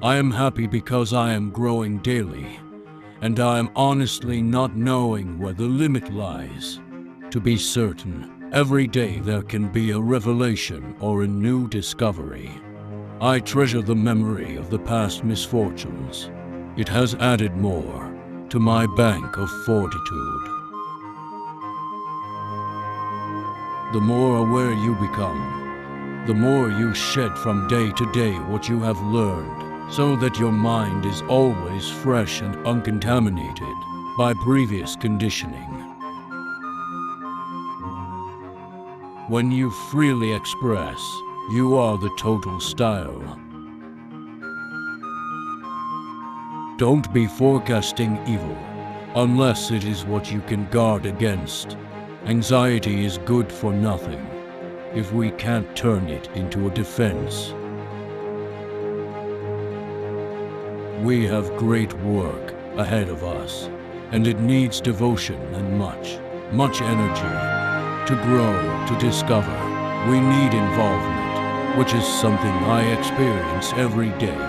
I am happy because I am growing daily, and I am honestly not knowing where the limit lies. To be certain, every day there can be a revelation or a new discovery. I treasure the memory of the past misfortunes. It has added more to my bank of fortitude. The more aware you become, the more you shed from day to day what you have learned, so that your mind is always fresh and uncontaminated by previous conditioning. When you freely express, you are the total style. Don't be forecasting evil, unless it is what you can guard against. Anxiety is good for nothing if we can't turn it into a defense. We have great work ahead of us, and it needs devotion and much energy to grow, to discover. We need involvement, which is something I experience every day,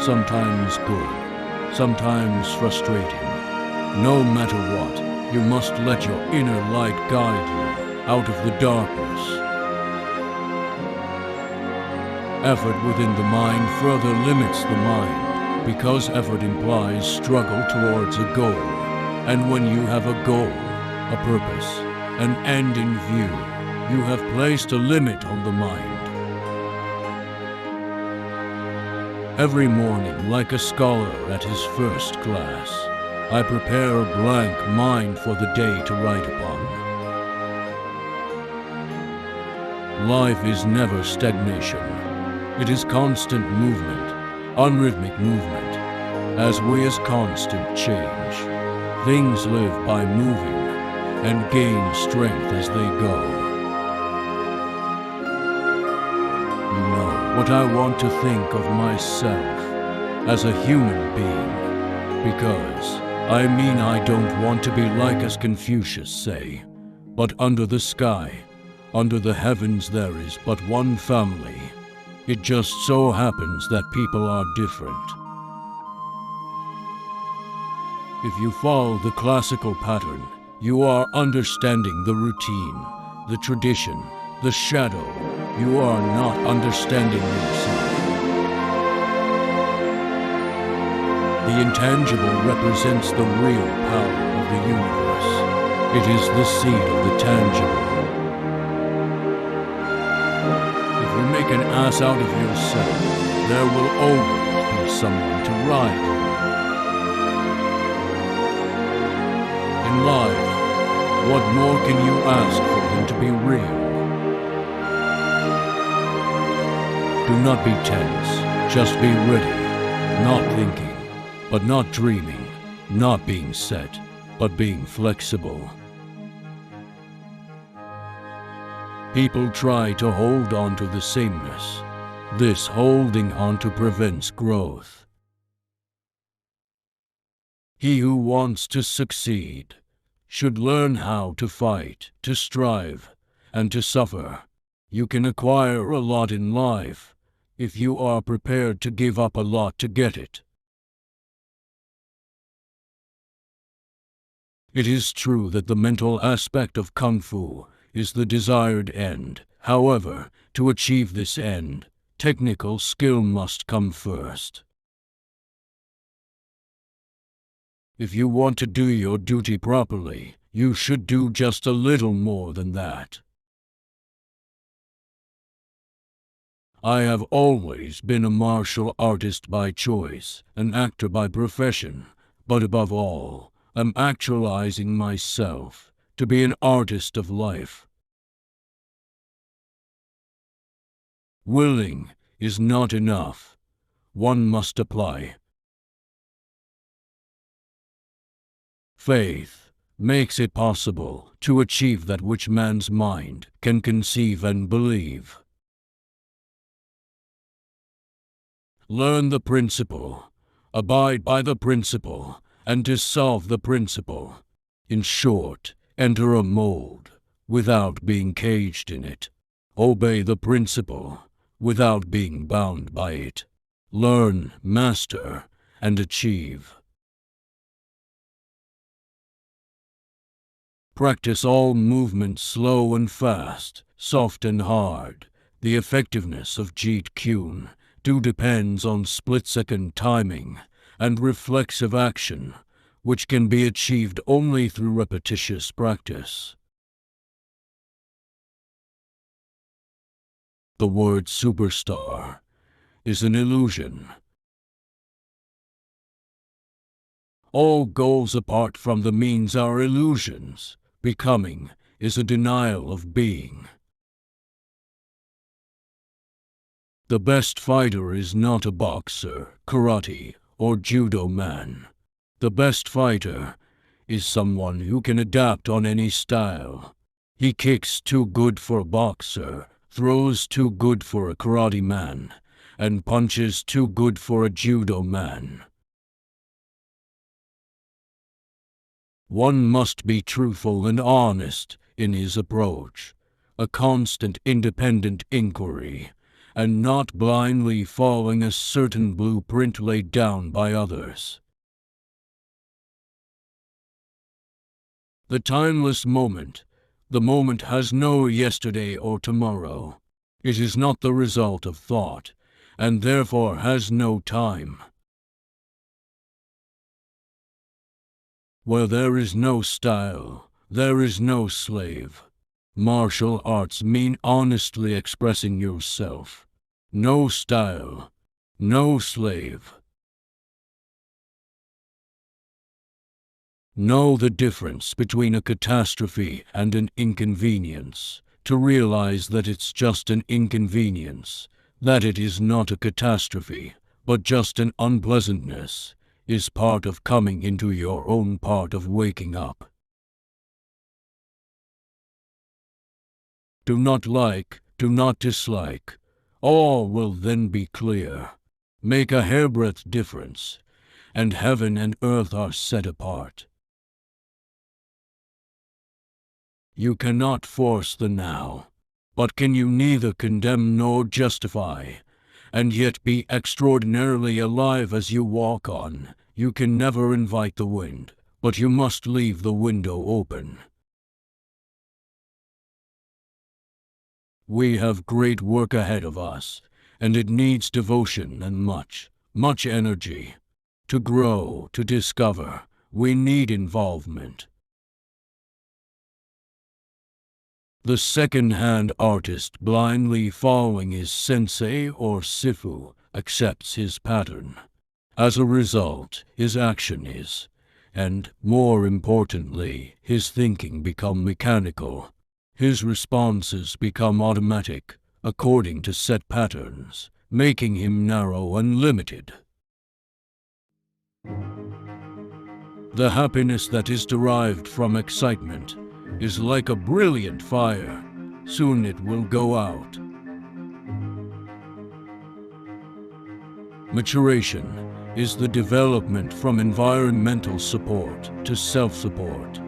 sometimes good, sometimes frustrating. No matter what, you must let your inner light guide you out of the darkness. Effort within the mind further limits the mind, because effort implies struggle towards a goal. And when you have a goal, a purpose, an end in view, you have placed a limit on the mind. Every morning, like a scholar at his first class, I prepare a blank mind for the day to write upon. Life is never stagnation. It is constant movement, unrhythmic movement. As we as constant change, things live by moving and gain strength as they go. You know what I want to think of myself as a human being, because I don't want to be like as Confucius say, but under the sky, under the heavens there is but one family. It just so happens that people are different. If you follow the classical pattern, you are understanding the routine, the tradition, the shadow. You are not understanding yourself. The intangible represents the real power of the universe. It is the seed of the tangible. If you make an ass out of yourself, there will always be someone to ride you. In life, what more can you ask for than to be real? Do not be tense, just be ready, not thinking, but not dreaming, not being set, but being flexible. People try to hold on to the sameness. This holding on to prevents growth. He who wants to succeed should learn how to fight, to strive, and to suffer. You can acquire a lot in life if you are prepared to give up a lot to get it. It is true that the mental aspect of Kung Fu is the desired end. However, to achieve this end, technical skill must come first. If you want to do your duty properly, you should do just a little more than that. I have always been a martial artist by choice, an actor by profession, but above all, I'm actualizing myself to be an artist of life. Willing is not enough. One must apply. Faith makes it possible to achieve that which man's mind can conceive and believe. Learn the principle, abide by the principle, and dissolve the principle. In short, enter a mold without being caged in it. Obey the principle without being bound by it. learn, master, and achieve. Practice all movements slow and fast, soft and hard. The effectiveness of Jeet Kune depends on split-second timing and reflexive action, which can be achieved only through repetitious practice. The word superstar is an illusion. All goals apart from the means are illusions. Becoming is a denial of being. The best fighter is not a boxer, karate, or judo man. The best fighter is someone who can adapt on any style. He kicks too good for a boxer, throws too good for a karate man, and punches too good for a judo man. One must be truthful and honest in his approach, a constant independent inquiry, and not blindly following a certain blueprint laid down by others. The timeless moment, the moment has no yesterday or tomorrow. It is not the result of thought, and therefore has no time. Where there is no style, there is no slave. Martial arts mean honestly expressing yourself. No style, no slave. Know the difference between a catastrophe and an inconvenience, to realize that it's just an inconvenience, that it is not a catastrophe, but just an unpleasantness, is part of coming into your own part of waking up. Do not like, do not dislike. All will then be clear. Make a hairbreadth difference, and heaven and earth are set apart. You cannot force the now, but can you neither condemn nor justify, and yet be extraordinarily alive as you walk on. You can never invite the wind, but you must leave the window open. We have great work ahead of us, and it needs devotion and much energy. To grow, to discover, we need involvement. The second-hand artist blindly following his sensei or sifu accepts his pattern. As a result, his action is, and more importantly, his thinking become mechanical. His responses become automatic, according to set patterns, making him narrow and limited. The happiness that is derived from excitement is like a brilliant fire. Soon it will go out. Maturation is the development from environmental support to self-support.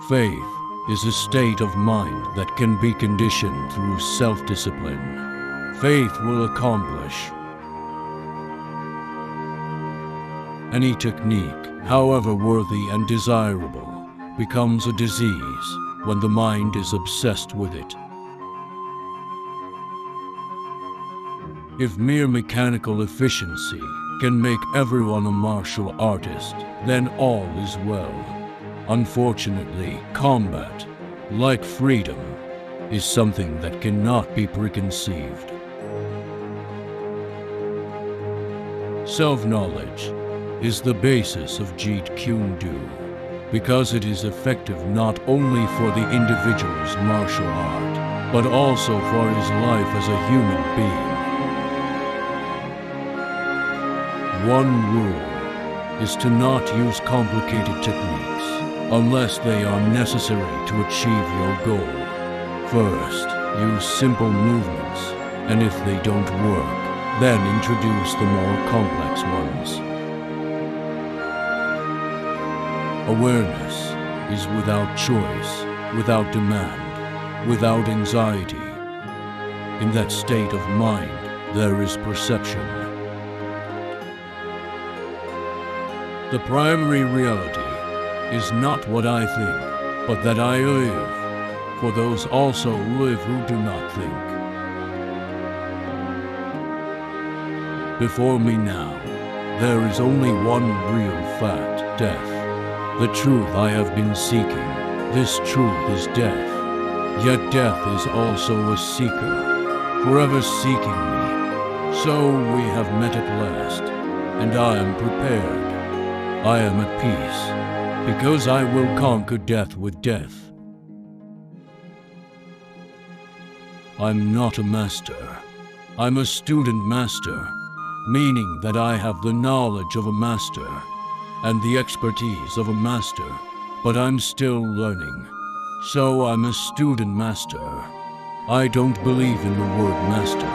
Faith is a state of mind that can be conditioned through self-discipline. Faith will accomplish any technique, however worthy and desirable, becomes a disease when the mind is obsessed with it. If mere mechanical efficiency can make everyone a martial artist, then all is well. Unfortunately, combat, like freedom, is something that cannot be preconceived. Self-knowledge is the basis of Jeet Kune Do, because it is effective not only for the individual's martial art, but also for his life as a human being. One rule is to not use complicated techniques unless they are necessary to achieve your goal. First, use simple movements, and if they don't work, then introduce the more complex ones. Awareness is without choice, without demand, without anxiety. In that state of mind, there is perception. The primary reality is not what I think, but that I live, for those also live who do not think. Before me now, there is only one real fact, death. The truth I have been seeking, this truth is death. Yet death is also a seeker, forever seeking me. So we have met at last, and I am prepared. I am at peace, because I will conquer death with death. I'm not a master. I'm a student master, meaning that I have the knowledge of a master and the expertise of a master, but I'm still learning. So I'm a student master. I don't believe in the word master.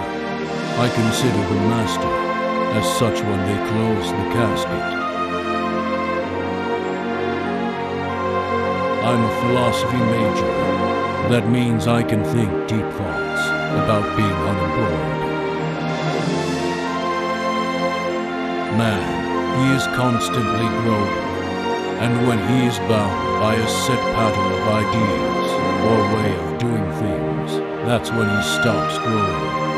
I consider the master as such when they close the casket. I'm a philosophy major. That means I can think deep thoughts about being unemployed. Man, he is constantly growing, and when he is bound by a set pattern of ideas or way of doing things, that's when he stops growing.